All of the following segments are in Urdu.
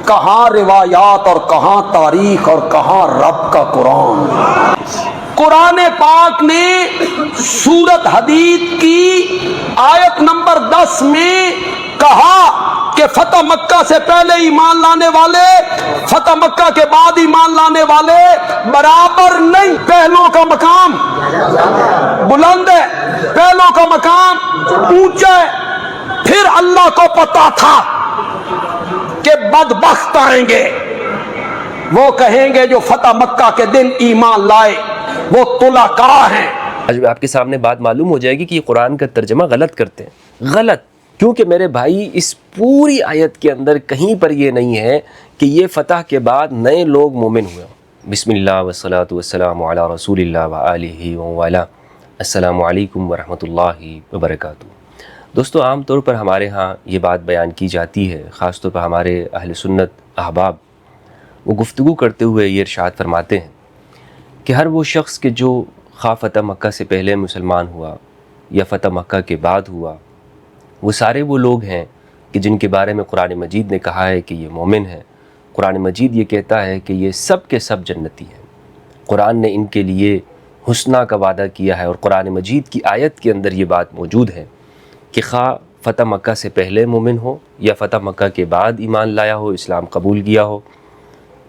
کہاں روایات اور کہاں تاریخ اور کہاں رب کا قرآن۔ قرآن پاک نے سورت حدید کی آیت نمبر 10 میں کہا کہ فتح مکہ سے پہلے ایمان لانے والے، فتح مکہ کے بعد ایمان لانے والے برابر نہیں، پہلوں کا مقام بلند ہے، پہلوں کا مقام اونچا ہے۔ پھر اللہ کو پتا تھا کہ بدبخت آئیں گے، وہ کہیں گے جو فتح مکہ کے دن ایمان لائے وہ طلقاء ہیں۔ آج آپ کے سامنے بات معلوم ہو جائے گی کہ یہ قرآن کا ترجمہ غلط کرتے ہیں، غلط، کیونکہ میرے بھائی اس پوری آیت کے اندر کہیں پر یہ نہیں ہے کہ یہ فتح کے بعد نئے لوگ مومن ہوئے۔ بسم اللہ والصلاة والسلام علی رسول اللہ وآلہ وآلہ۔ السلام علیکم ورحمۃ اللہ وبرکاتہ۔ دوستو، عام طور پر ہمارے ہاں یہ بات بیان کی جاتی ہے، خاص طور پر ہمارے اہل سنت احباب وہ گفتگو کرتے ہوئے یہ ارشاد فرماتے ہیں کہ ہر وہ شخص کہ جو خواہ فتح مکہ سے پہلے مسلمان ہوا یا فتح مکہ کے بعد ہوا، وہ سارے وہ لوگ ہیں کہ جن کے بارے میں قرآن مجید نے کہا ہے کہ یہ مومن ہیں۔ قرآن مجید یہ کہتا ہے کہ یہ سب کے سب جنتی ہیں۔ قرآن نے ان کے لیے حسنہ کا وعدہ کیا ہے، اور قرآن مجید کی آیت کے اندر یہ بات موجود ہے کہ خواہ فتح مکہ سے پہلے مومن ہو یا فتح مکہ کے بعد ایمان لایا ہو، اسلام قبول کیا ہو،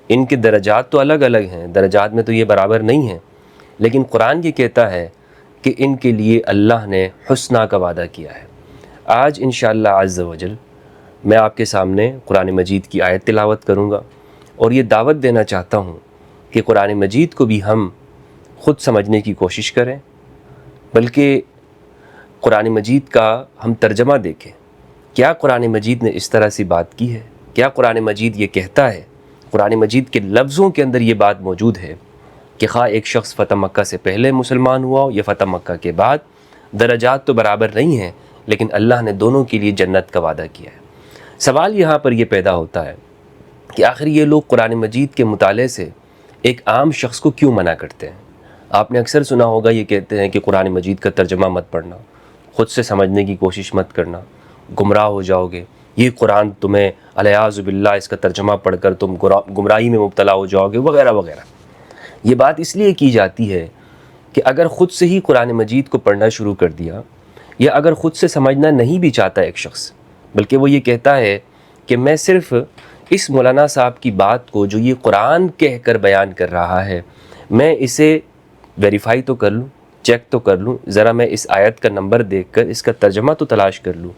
ان کے درجات تو الگ الگ ہیں، درجات میں تو یہ برابر نہیں ہیں، لیکن قرآن یہ کہتا ہے کہ ان کے لیے اللہ نے حسنہ کا وعدہ کیا ہے۔ آج انشاءاللہ عز و جل میں آپ کے سامنے قرآن مجید کی آیت تلاوت کروں گا، اور یہ دعوت دینا چاہتا ہوں کہ قرآن مجید کو بھی ہم خود سمجھنے کی کوشش کریں، بلکہ قرآن مجید کا ہم ترجمہ دیکھیں۔ کیا قرآن مجید نے اس طرح سی بات کی ہے؟ کیا قرآن مجید یہ کہتا ہے؟ قرآن مجید کے لفظوں کے اندر یہ بات موجود ہے کہ خواہ ایک شخص فتح مکہ سے پہلے مسلمان ہوا ہو یا فتح مکہ کے بعد، درجات تو برابر نہیں ہیں، لیکن اللہ نے دونوں کے لیے جنت کا وعدہ کیا ہے۔ سوال یہاں پر یہ پیدا ہوتا ہے کہ آخر یہ لوگ قرآن مجید کے مطالعے سے ایک عام شخص کو کیوں منع کرتے ہیں؟ آپ نے اکثر سنا ہوگا یہ کہتے ہیں کہ قرآن مجید کا ترجمہ مت پڑھنا، خود سے سمجھنے کی کوشش مت کرنا، گمراہ ہو جاؤ گے، یہ قرآن تمہیں الیاذ باللہ اس کا ترجمہ پڑھ کر تم گمراہی میں مبتلا ہو جاؤ گے، وغیرہ وغیرہ۔ یہ بات اس لیے کی جاتی ہے کہ اگر خود سے ہی قرآن مجید کو پڑھنا شروع کر دیا، یا اگر خود سے سمجھنا نہیں بھی چاہتا ایک شخص، بلکہ وہ یہ کہتا ہے کہ میں صرف اس مولانا صاحب کی بات کو جو یہ قرآن کہہ کر بیان کر رہا ہے، میں اسے ویریفائی تو کر لوں، چیک تو کر لوں، ذرا میں اس آیت کا نمبر دیکھ کر اس کا ترجمہ تو تلاش کر لوں،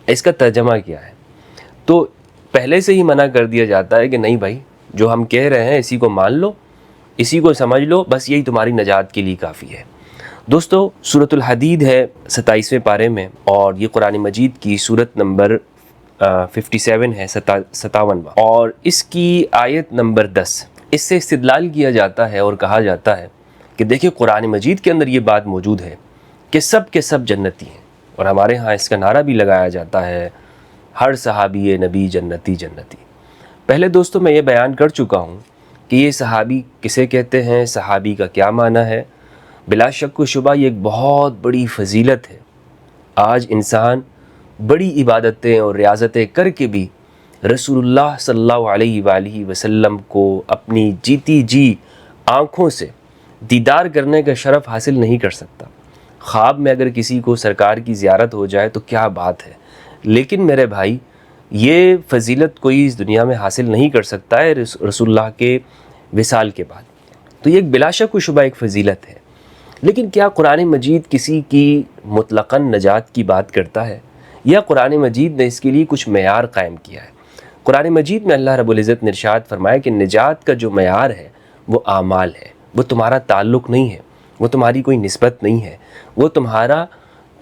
اس کا ترجمہ کیا ہے۔ تو پہلے سے ہی منع کر دیا جاتا ہے کہ نہیں بھائی، جو ہم کہہ رہے ہیں اسی کو مان لو، اسی کو سمجھ لو، بس یہی تمہاری نجات کے لیے کافی ہے۔ دوستو، سورۃ الحدید ہے 27ویں پارے میں، اور یہ قرآن مجید کی سورت نمبر 57 ہے، 57واں، اور اس کی آیت نمبر 10۔ اس سے استدلال کیا جاتا ہے اور کہا جاتا ہے کہ دیکھیں قرآن مجید کے اندر یہ بات موجود ہے کہ سب کے سب جنتی ہیں، اور ہمارے ہاں اس کا نعرہ بھی لگایا جاتا ہے، ہر صحابی نبی جنتی جنتی۔ پہلے دوستو میں یہ بیان کر چکا ہوں کہ یہ صحابی کسے کہتے ہیں، صحابی کا کیا معنی ہے۔ بلا شک و شبہ یہ ایک بہت بڑی فضیلت ہے۔ آج انسان بڑی عبادتیں اور ریاضتیں کر کے بھی رسول اللہ صلی اللہ علیہ وآلہ وسلم کو اپنی جیتی جی آنکھوں سے دیدار کرنے کا شرف حاصل نہیں کر سکتا۔ خواب میں اگر کسی کو سرکار کی زیارت ہو جائے تو کیا بات ہے، لیکن میرے بھائی یہ فضیلت کوئی اس دنیا میں حاصل نہیں کر سکتا ہے رسول اللہ کے وصال کے بعد۔ تو یہ ایک بلا شک و شبہ ایک فضیلت ہے، لیکن کیا قرآن مجید کسی کی مطلقاً نجات کی بات کرتا ہے، یا قرآن مجید نے اس کے لیے کچھ معیار قائم کیا ہے؟ قرآن مجید میں اللہ رب العزت نے ارشاد فرمایا کہ نجات کا جو معیار ہے وہ اعمال ہے، وہ تمہارا تعلق نہیں ہے، وہ تمہاری کوئی نسبت نہیں ہے، وہ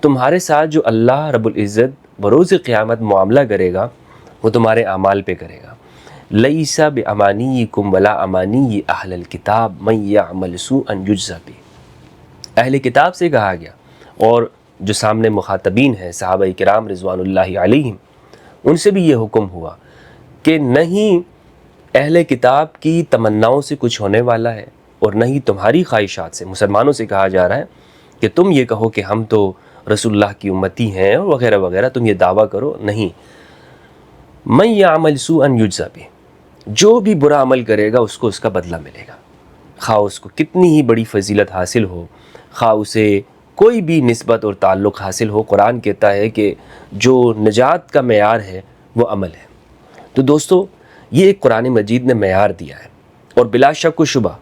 تمہارے ساتھ جو اللہ رب العزت بروز قیامت معاملہ کرے گا وہ تمہارے اعمال پہ کرے گا۔ لیس بامانیکم ولا امانی اہل الکتاب من یعمل سوءا یجزی بہ۔ اہل کتاب سے کہا گیا، اور جو سامنے مخاطبین ہیں صحابہ کرام رضوان اللہ علیہم، ان سے بھی یہ حکم ہوا کہ نہیں اہل کتاب کی تمناؤں سے کچھ ہونے والا ہے، اور نہ ہی تمہاری خواہشات سے۔ مسلمانوں سے کہا جا رہا ہے کہ تم یہ کہو کہ ہم تو رسول اللہ کی امتی ہیں اور وغیرہ وغیرہ، تم یہ دعویٰ کرو، نہیں۔ من یعمل سوءا یجزی بہ، جو بھی برا عمل کرے گا اس کو اس کا بدلہ ملے گا، خواہ اس کو کتنی ہی بڑی فضیلت حاصل ہو، خواہ اسے کوئی بھی نسبت اور تعلق حاصل ہو۔ قرآن کہتا ہے کہ جو نجات کا معیار ہے وہ عمل ہے۔ تو دوستو، یہ ایک قرآن مجید نے معیار دیا ہے، اور بلا شک و شبہ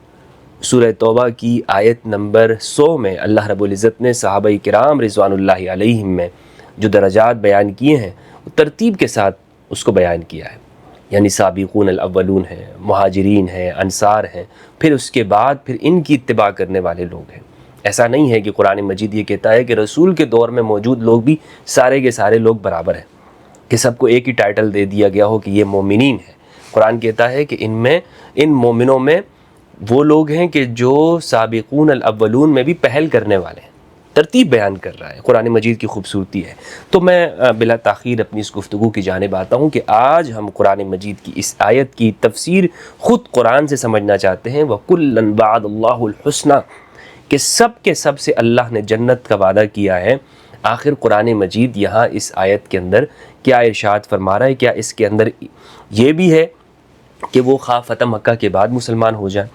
سورہ توبہ کی آیت نمبر 100 میں اللہ رب العزت نے صحابہ کرام رضوان اللہ علیہم میں جو درجات بیان کیے ہیں وہ ترتیب کے ساتھ اس کو بیان کیا ہے، یعنی سابقون الاولون ہیں، مہاجرین ہیں، انصار ہیں، پھر اس کے بعد پھر ان کی اتباع کرنے والے لوگ ہیں۔ ایسا نہیں ہے کہ قرآن مجید یہ کہتا ہے کہ رسول کے دور میں موجود لوگ بھی سارے کے سارے لوگ برابر ہیں، کہ سب کو ایک ہی ٹائٹل دے دیا گیا ہو کہ یہ مومنین ہیں۔ قرآن کہتا ہے کہ ان مومنوں میں وہ لوگ ہیں کہ جو سابقون الاولون میں بھی پہل کرنے والے ہیں۔ ترتیب بیان کر رہا ہے، قرآن مجید کی خوبصورتی ہے۔ تو میں بلا تاخیر اپنی اس گفتگو کی جانب آتا ہوں کہ آج ہم قرآن مجید کی اس آیت کی تفسیر خود قرآن سے سمجھنا چاہتے ہیں۔ وَكُلًّا وَعَدَ اللَّهُ الْحُسْنَى، کہ سب کے سب سے اللہ نے جنت کا وعدہ کیا ہے۔ آخر قرآن مجید یہاں اس آیت کے اندر کیا ارشاد فرما رہا ہے؟ کیا اس کے اندر یہ بھی ہے کہ وہ خواہ فتح مکہ کے بعد مسلمان ہو جائیں؟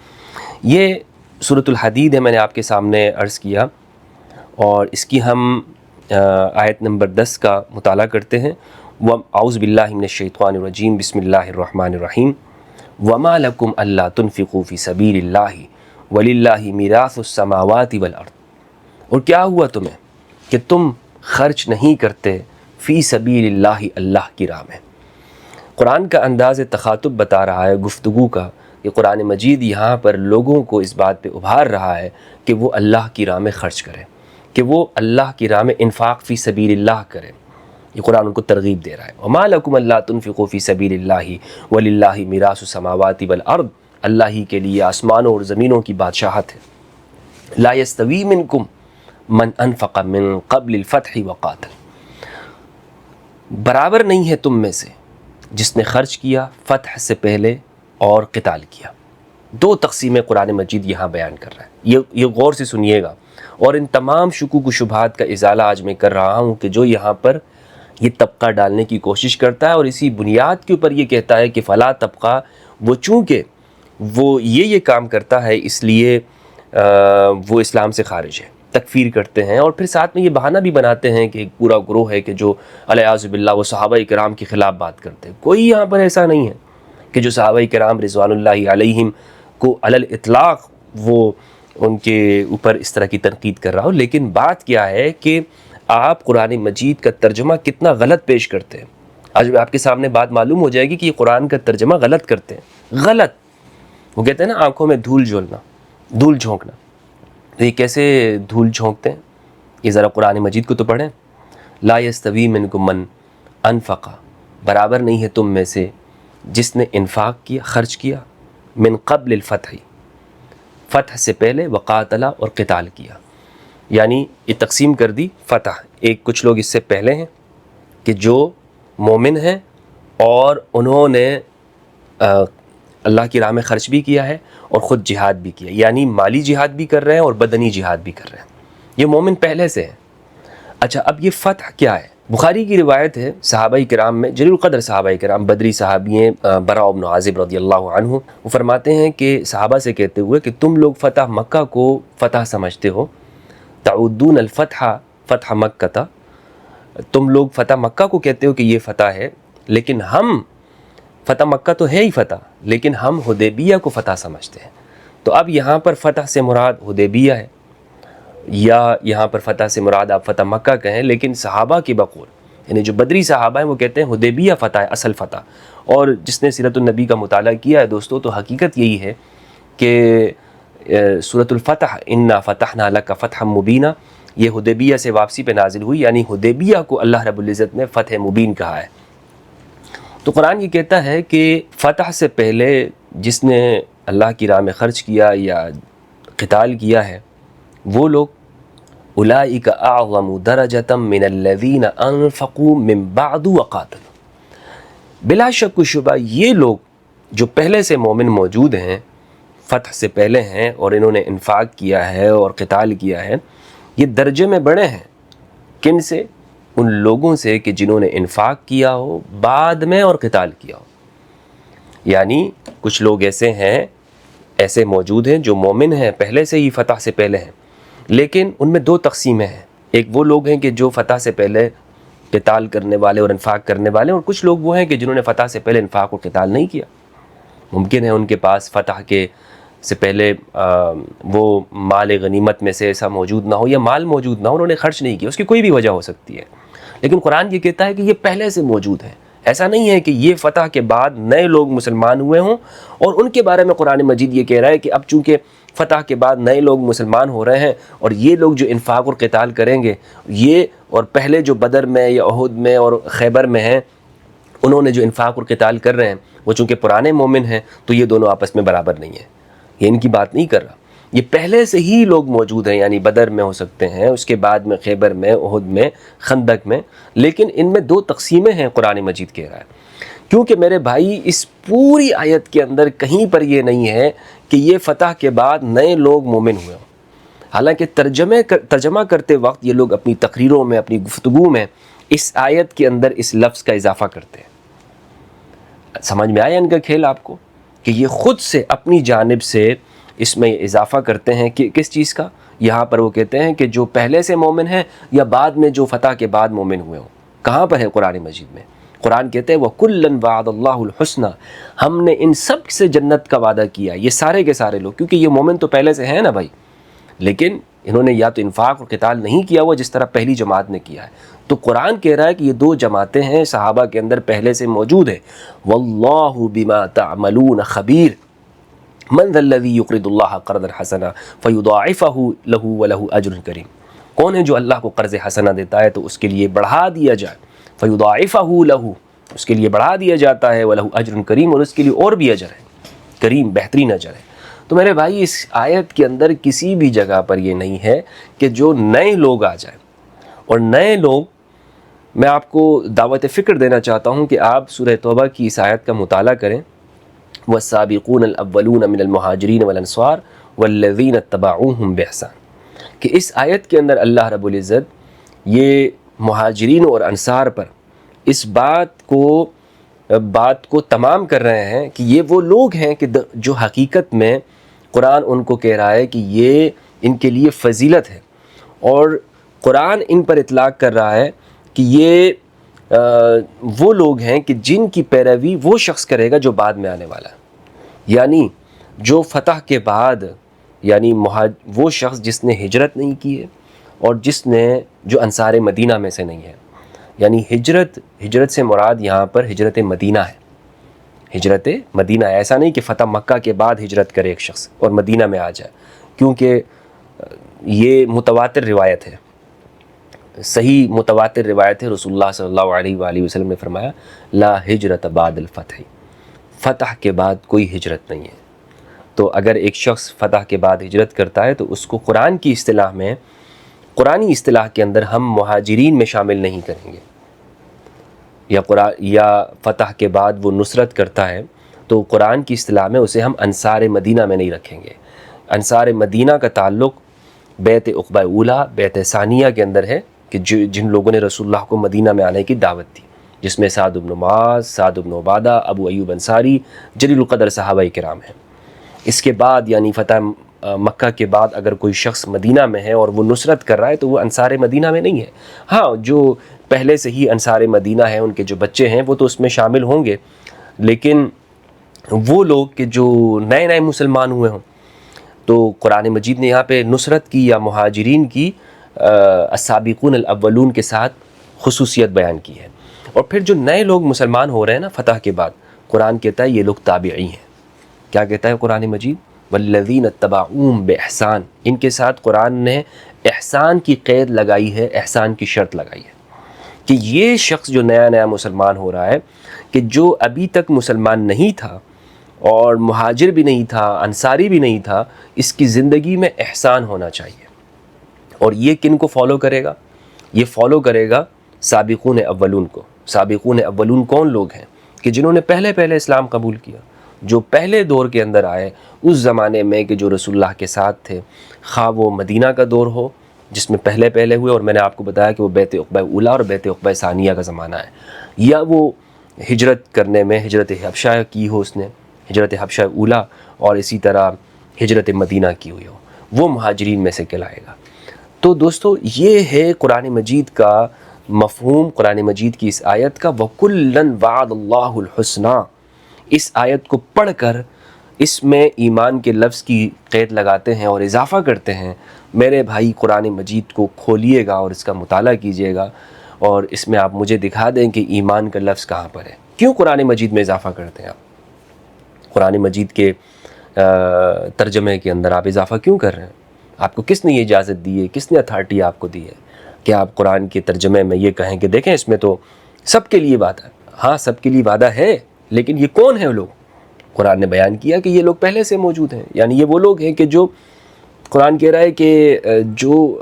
یہ سورۃ الحدید ہے، میں نے آپ کے سامنے عرض کیا، اور اس کی ہم آیت نمبر 10 کا مطالعہ کرتے ہیں۔ اعوذ باللہ من الشیطان الرجیم، بسم اللہ الرحمن الرحیم۔ وما لکم الا تنفقوا فی سبیل اللہ وللہ میراث السماوات والارض، اور کیا ہوا تمہیں کہ تم خرچ نہیں کرتے فی سبیل اللہ، اللہ کی راہ میں۔ قرآن کا انداز تخاطب بتا رہا ہے گفتگو کا، کہ قرآن مجید یہاں پر لوگوں کو اس بات پہ ابھار رہا ہے کہ وہ اللہ کی راہ میں خرچ کریں، کہ وہ اللہ کی راہ میں انفاق فی سبیل اللہ کریں۔ یہ قرآن ان کو ترغیب دے رہا ہے۔ وما لکم الا تنفقوا فی سبیل اللہ وللہ میراث السماوات والارض، اللہ ہی کے لیے آسمانوں اور زمینوں کی بادشاہت ہے۔ لا یستوی منکم من انفق من قبل الفتح وقاتل، برابر نہیں ہے تم میں سے جس نے خرچ کیا فتح سے پہلے اور قتال کیا۔ دو تقسیمیں قرآن مجید یہاں بیان کر رہا ہے، یہ غور سے سنیے گا، اور ان تمام شکوک و شبہات کا ازالہ آج میں کر رہا ہوں کہ جو یہاں پر یہ طبقہ ڈالنے کی کوشش کرتا ہے، اور اسی بنیاد کے اوپر یہ کہتا ہے کہ فلاں طبقہ وہ چونکہ وہ یہ کام کرتا ہے اس لیے وہ اسلام سے خارج ہے، تکفیر کرتے ہیں، اور پھر ساتھ میں یہ بہانہ بھی بناتے ہیں کہ ایک پورا گروہ ہے کہ جو علیہ باللہ وہ صحابہ کرام کے خلاف بات کرتے ہیں۔ کوئی یہاں پر ایسا نہیں ہے کہ جو صحابہ کرام رضوان اللہ علیہم کو علی الاطلاق وہ ان کے اوپر اس طرح کی تنقید کر رہا ہو، لیکن بات کیا ہے کہ آپ قرآن مجید کا ترجمہ کتنا غلط پیش کرتے ہیں۔ آج آپ کے سامنے بات معلوم ہو جائے گی کہ یہ قرآن کا ترجمہ غلط کرتے ہیں، غلط۔ وہ کہتے ہیں نا آنکھوں میں دھول جھونکنا، تو یہ کیسے دھول جھونکتے ہیں؟ یہ ذرا قرآن مجید کو تو پڑھیں۔ لا یستوی منکم من انفق، برابر نہیں ہے تم میں سے جس نے انفاق کیا، خرچ کیا، من قبل الفتح، فتح سے پہلے، وقاتل، اور قتال کیا۔ یعنی یہ تقسیم کر دی فتح، ایک کچھ لوگ اس سے پہلے ہیں کہ جو مومن ہیں اور انہوں نے اللہ کی راہ میں خرچ بھی کیا ہے اور خود جہاد بھی کیا، یعنی مالی جہاد بھی کر رہے ہیں اور بدنی جہاد بھی کر رہے ہیں، یہ مومن پہلے سے ہیں۔ اچھا، اب یہ فتح کیا ہے؟ بخاری کی روایت ہے، صحابہ کرام میں جلیل القدر صحابہ کرام، بدری صحابی ہیں براء بن عازب رضی اللہ عنہ، وہ فرماتے ہیں کہ صحابہ سے کہتے ہوئے کہ تم لوگ فتح مکہ کو فتح سمجھتے ہو، تعودون الفتح فتح مکہ، تم لوگ فتح مکہ کو کہتے ہو کہ یہ فتح ہے، لیکن ہم فتح مکہ تو ہے ہی فتح، لیکن ہم حدیبیہ کو فتح سمجھتے ہیں۔ تو اب یہاں پر فتح سے مراد حدیبیہ ہے، یا یہاں پر فتح سے مراد آپ فتح مکہ کہیں، لیکن صحابہ کی بقول، یعنی جو بدری صحابہ ہیں وہ کہتے ہیں حدیبیہ فتح ہے، اصل فتح۔ اور جس نے سیرت النبی کا مطالعہ کیا ہے دوستو، تو حقیقت یہی ہے کہ سورۃ الفتح، انا فتحنا لک فتحا مبینا، یہ حدیبیہ سے واپسی پہ نازل ہوئی، یعنی حدیبیہ کو اللہ رب العزت نے فتح مبین کہا ہے۔ تو قرآن یہ کہتا ہے کہ فتح سے پہلے جس نے اللہ کی راہ میں خرچ کیا یا قتال کیا ہے، وہ لوگ اولئک اعظم درجۃ من الذین انفقوا من بعد وقاتلوا، بلا شک و شبہ یہ لوگ جو پہلے سے مومن موجود ہیں، فتح سے پہلے ہیں، اور انہوں نے انفاق کیا ہے اور قتال کیا ہے، یہ درجے میں بڑے ہیں۔ کن سے؟ ان لوگوں سے کہ جنہوں نے انفاق کیا ہو بعد میں اور قتال کیا ہو۔ یعنی کچھ لوگ ایسے موجود ہیں جو مومن ہیں پہلے سے ہی، فتح سے پہلے ہیں، لیکن ان میں دو تقسیمیں ہیں. ایک وہ لوگ ہیں کہ جو فتح سے پہلے قتال کرنے والے اور انفاق کرنے والے، اور کچھ لوگ وہ ہیں کہ جنہوں نے فتح سے پہلے انفاق اور قتال نہیں کیا. ممکن ہے ان کے پاس فتح سے پہلے وہ مال غنیمت میں سے ایسا موجود نہ ہو، یا مال موجود نہ ہو، انہوں نے خرچ نہیں کیا، اس کی کوئی بھی وجہ ہو سکتی ہے. لیکن قرآن یہ کہتا ہے کہ یہ پہلے سے موجود ہے. ایسا نہیں ہے کہ یہ فتح کے بعد نئے لوگ مسلمان ہوئے ہوں اور ان کے بارے میں قرآن مجید یہ کہہ رہا ہے کہ اب چونکہ فتح کے بعد نئے لوگ مسلمان ہو رہے ہیں اور یہ لوگ جو انفاق اور قتال کریں گے، یہ اور پہلے جو بدر میں یا احد میں اور خیبر میں ہیں انہوں نے جو انفاق اور قتال کر رہے ہیں وہ چونکہ پرانے مومن ہیں تو یہ دونوں آپس میں برابر نہیں ہیں. یہ ان کی بات نہیں کر رہا، یہ پہلے سے ہی لوگ موجود ہیں، یعنی بدر میں ہو سکتے ہیں، اس کے بعد میں خیبر میں، احد میں، خندق میں، لیکن ان میں دو تقسیمیں ہیں قرآن مجید کہہ رہا ہے. کیونکہ میرے بھائی اس پوری آیت کے اندر کہیں پر یہ نہیں ہے کہ یہ فتح کے بعد نئے لوگ مومن ہوئے ہوں. حالانکہ ترجمہ کرتے وقت یہ لوگ اپنی تقریروں میں، اپنی گفتگو میں اس آیت کے اندر اس لفظ کا اضافہ کرتے ہیں. سمجھ میں آیا ان کا کھیل آپ کو، کہ یہ خود سے اپنی جانب سے اس میں اضافہ کرتے ہیں کہ کس چیز کا؟ یہاں پر وہ کہتے ہیں کہ جو پہلے سے مومن ہیں یا بعد میں جو فتح کے بعد مومن ہوئے ہوں. کہاں پر ہے قرآن مجید میں؟ قرآن کہتے ہیں وَكُلًّا وَعَدَ اللَّهُ الْحُسْنَى، ہم نے ان سب سے جنت کا وعدہ کیا. یہ سارے کے سارے لوگ، کیونکہ یہ مومن تو پہلے سے ہیں نا بھائی، لیکن انہوں نے یا تو انفاق اور قتال نہیں کیا ہوا جس طرح پہلی جماعت نے کیا ہے. تو قرآن کہہ رہا ہے کہ یہ دو جماعتیں ہیں صحابہ کے اندر پہلے سے موجود ہیں. وَاللَّهُ بِمَا تَعْمَلُونَ خَبِيرٌ مَنْ ذَا الَّذِي يُقْرِضُ اللَّهَ قَرْضًا حَسَنًا فَيُضَاعِفَهُ لَهُ وَلَهُ أَجْرٌ كَرِيمٌ. کون ہے جو اللہ کو قرض حسنہ دیتا ہے تو اس کے لیے بڑھا دیا جائے، فَيُضَاعِفَهُ لَهُ، اس کے لیے بڑھا دیا جاتا ہے، وَلَهُ أَجْرٌ كَرِيمٌ، اور اس کے لیے اور بھی اجر ہے، کریم بہترین اجر ہے. تو میرے بھائی اس آیت کے اندر کسی بھی جگہ پر یہ نہیں ہے کہ جو نئے لوگ آ جائیں. اور نئے لوگ، میں آپ کو دعوت فکر دینا چاہتا ہوں کہ آپ سورہ توبہ کی اس آیت کا مطالعہ کریں. والسابقون الاولون من المہاجرین والانصار والذین اتبعوہم بإحسان، کہ اس آیت کے اندر اللہ رب العزت یہ مہاجرین اور انصار پر اس بات کو تمام کر رہے ہیں کہ یہ وہ لوگ ہیں کہ جو حقیقت میں قرآن ان کو کہہ رہا ہے کہ یہ ان کے لیے فضیلت ہے، اور قرآن ان پر اطلاق کر رہا ہے کہ یہ وہ لوگ ہیں کہ جن کی پیروی وہ شخص کرے گا جو بعد میں آنے والا ہے. یعنی جو فتح کے بعد، یعنی وہ شخص جس نے ہجرت نہیں کی ہے اور جو انصار مدینہ میں سے نہیں ہے. یعنی ہجرت سے مراد یہاں پر ہجرت مدینہ ہے. ہجرت مدینہ، ایسا نہیں کہ فتح مکہ کے بعد ہجرت کرے ایک شخص اور مدینہ میں آ جائے، کیونکہ یہ متواتر روایت ہے، صحیح متواتر روایت ہے. رسول اللہ صلی اللہ علیہ وآلہ وسلم نے فرمایا لا ہجرت بعد الفتح، فتح کے بعد کوئی ہجرت نہیں ہے. تو اگر ایک شخص فتح کے بعد ہجرت کرتا ہے تو اس کو قرآن کی اصطلاح میں، قرآنی اصطلاح کے اندر ہم مہاجرین میں شامل نہیں کریں گے. یا فتح کے بعد وہ نصرت کرتا ہے تو قرآن کی اصطلاح میں اسے ہم انصار مدینہ میں نہیں رکھیں گے. انصار مدینہ کا تعلق بیت عقبہ اولیٰ، بیت ثانیہ کے اندر ہے، کہ جن لوگوں نے رسول اللہ کو مدینہ میں آنے کی دعوت دی، جس میں سعد بن معاذ، سعد بن عبادہ، ابو ایوب انصاری، جلیل القدر صحابہ کرام ہیں. اس کے بعد یعنی فتح مکہ کے بعد اگر کوئی شخص مدینہ میں ہے اور وہ نصرت کر رہا ہے تو وہ انصار مدینہ میں نہیں ہے. ہاں، جو پہلے سے ہی انصار مدینہ ہیں، ان کے جو بچے ہیں وہ تو اس میں شامل ہوں گے، لیکن وہ لوگ کہ جو نئے مسلمان ہوئے ہوں، تو قرآن مجید نے یہاں پہ نصرت کی یا مہاجرین کی السابقون الاولون کے ساتھ خصوصیت بیان کی ہے. اور پھر جو نئے لوگ مسلمان ہو رہے ہیں نا فتح کے بعد، قرآن کہتا ہے یہ لوگ تابعی ہیں. کیا کہتا ہے قرآن مجید؟ والذین اتبعوہم بإحسان، ان کے ساتھ قرآن نے احسان کی قید لگائی ہے، احسان کی شرط لگائی ہے کہ یہ شخص جو نیا مسلمان ہو رہا ہے، کہ جو ابھی تک مسلمان نہیں تھا اور مہاجر بھی نہیں تھا، انصاری بھی نہیں تھا، اس کی زندگی میں احسان ہونا چاہیے. اور یہ کن کو فالو کرے گا؟ یہ فالو کرے گا سابقون اولون کو. سابقون اولون کون لوگ ہیں؟ کہ جنہوں نے پہلے اسلام قبول کیا، جو پہلے دور کے اندر آئے اس زمانے میں، کہ جو رسول اللہ کے ساتھ تھے، خواہ وہ مدینہ کا دور ہو جس میں پہلے ہوئے، اور میں نے آپ کو بتایا کہ وہ بیت عقبہ اولیٰ اور بیت عقبہ ثانیہ کا زمانہ ہے، یا وہ ہجرت کرنے میں ہجرت حبشہ کی ہو اس نے، ہجرت حبشہ اولا، اور اسی طرح ہجرت مدینہ کی ہوئی ہو، وہ مہاجرین میں سے کہلائے گا۔ تو دوستو یہ ہے قرآن مجید کا مفہوم، قرآن مجید کی اس آیت کا، وَكُلًّا وَعَدَ اللَّهُ الْحُسْنَى۔ اس آیت کو پڑھ کر اس میں ایمان کے لفظ کی قید لگاتے ہیں اور اضافہ کرتے ہیں۔ میرے بھائی قرآن مجید کو کھولیے گا اور اس کا مطالعہ کیجیے گا، اور اس میں آپ مجھے دکھا دیں کہ ایمان کا لفظ کہاں پر ہے۔ کیوں قرآن مجید میں اضافہ کرتے ہیں آپ؟ قرآن مجید کے ترجمے کے اندر آپ اضافہ کیوں کر رہے ہیں؟ آپ کو کس نے یہ اجازت دی ہے؟ کس نے اتھارٹی آپ کو دی ہے کہ آپ قرآن کے ترجمے میں یہ کہیں کہ دیکھیں اس میں تو سب کے لیے وعدہ ہے؟ ہاں سب کے لیے وعدہ ہے، لیکن یہ کون ہیں وہ لوگ؟ قرآن نے بیان کیا کہ یہ لوگ پہلے سے موجود ہیں، یعنی یہ وہ لوگ ہیں کہ جو قرآن کہہ رہا ہے کہ جو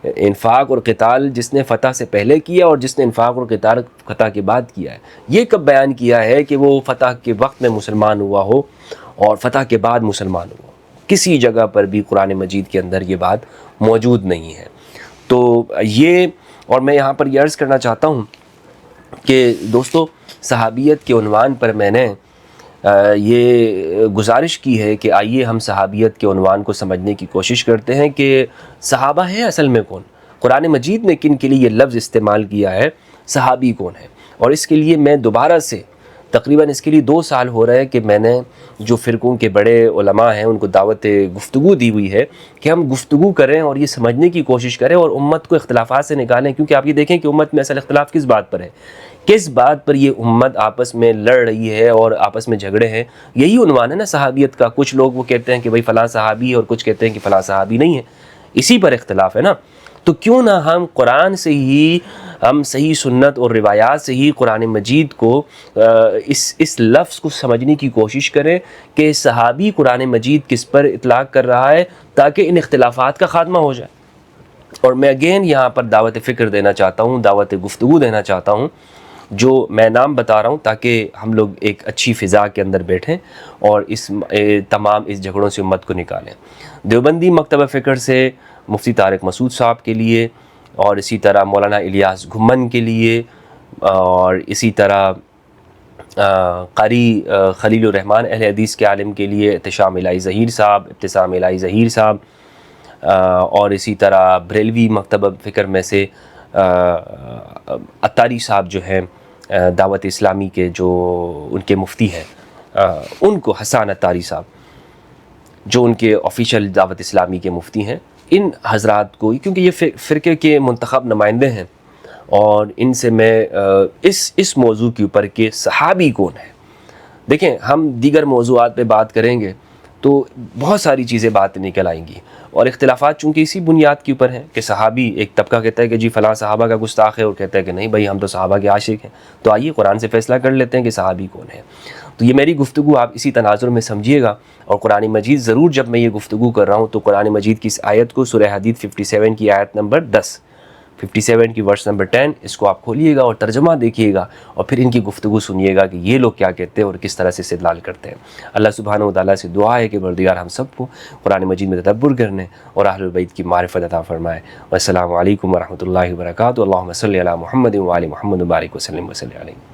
انفاق اور قتال جس نے فتح سے پہلے کیا اور جس نے انفاق اور قتال فتح کے بعد کیا ہے، یہ کب بیان کیا ہے کہ وہ فتح کے وقت میں مسلمان ہوا ہو اور فتح کے بعد مسلمان ہوا ہو؟ کسی جگہ پر بھی قرآن مجید کے اندر یہ بات موجود نہیں ہے۔ تو یہ، اور میں یہاں پر یہ عرض کرنا چاہتا ہوں کہ دوستو صحابیت کے عنوان پر میں نے یہ گزارش کی ہے کہ آئیے ہم صحابیت کے عنوان کو سمجھنے کی کوشش کرتے ہیں کہ صحابہ ہیں اصل میں کون، قرآن مجید نے کن کے لیے یہ لفظ استعمال کیا ہے، صحابی کون ہے۔ اور اس کے لیے میں دوبارہ سے تقریباً اس کے لیے 2 سال ہو رہے ہیں کہ میں نے جو فرقوں کے بڑے علماء ہیں ان کو دعوت گفتگو دی ہوئی ہے کہ ہم گفتگو کریں اور یہ سمجھنے کی کوشش کریں اور امت کو اختلافات سے نکالیں، کیونکہ آپ یہ دیکھیں کہ امت میں اصل اختلاف کس بات پر ہے، کس بات پر یہ امت آپس میں لڑ رہی ہے اور آپس میں جھگڑے ہیں۔ یہی عنوان ہے نا صحابیت کا۔ کچھ لوگ وہ کہتے ہیں کہ بھئی فلاں صحابی ہے اور کچھ کہتے ہیں کہ فلاں صحابی نہیں ہے، اسی پر اختلاف ہے نا۔ تو کیوں نہ ہم قرآن سے ہی، ہم صحیح سنت اور روایات سے ہی قرآن مجید کو اس لفظ کو سمجھنے کی کوشش کریں کہ صحابی قرآن مجید کس پر اطلاق کر رہا ہے، تاکہ ان اختلافات کا خاتمہ ہو جائے۔ اور میں اگین یہاں پر دعوت فکر دینا چاہتا ہوں، دعوت گفتگو دینا چاہتا ہوں، جو میں نام بتا رہا ہوں، تاکہ ہم لوگ ایک اچھی فضا کے اندر بیٹھیں اور تمام اس جھگڑوں سے امت کو نکالیں۔ دیوبندی مکتبہ فکر سے مفتی طارق مسعود صاحب کے لیے، اور اسی طرح مولانا الیاس گھمن کے لیے، اور اسی طرح قاری خلیل الرحمن اہل حدیث کے عالم کے لیے ابتسام الہی ظہیر صاحب، اور اسی طرح بریلوی مکتبہ فکر میں سے عطاری صاحب جو ہیں دعوت اسلامی کے، جو ان کے مفتی ہیں، ان کو حسان عطاری صاحب جو ان کے آفیشیل دعوت اسلامی کے مفتی ہیں، ان حضرات کو، کیونکہ یہ فرقے کے منتخب نمائندے ہیں، اور ان سے میں اس موضوع کے اوپر کہ صحابی کون ہے، دیکھیں ہم دیگر موضوعات پہ بات کریں گے تو بہت ساری چیزیں بات نکل آئیں گی، اور اختلافات چونکہ اسی بنیاد کے اوپر ہیں کہ صحابی، ایک طبقہ کہتا ہے کہ جی فلاں صحابہ کا گستاخ ہے، اور کہتا ہے کہ نہیں بھائی ہم تو صحابہ کے عاشق ہیں۔ تو آئیے قرآن سے فیصلہ کر لیتے ہیں کہ صحابی کون ہے۔ تو یہ میری گفتگو آپ اسی تناظر میں سمجھیے گا، اور قرآن مجید ضرور جب میں یہ گفتگو کر رہا ہوں تو قرآن مجید کی اس آیت کو، سورہ حدید 57 کی آیت نمبر 10، 57 کی ورس نمبر 10، اس کو آپ کھولیے گا اور ترجمہ دیکھیے گا، اور پھر ان کی گفتگو سنیے گا کہ یہ لوگ کیا کہتے ہیں اور کس طرح سے استدلال کرتے ہیں۔ اللہ سبحانہ و تعالیٰ سے دعا ہے کہ پروردگار ہم سب کو قرآن مجید میں تدبر کرنے اور اہل البیت کی معرفت عطا فرمائے۔ والسلام علیکم ورحمۃ اللہ وبرکاتہ۔ اللہم صلی علی محمد وعلی محمد وبارک وسلم علیہ۔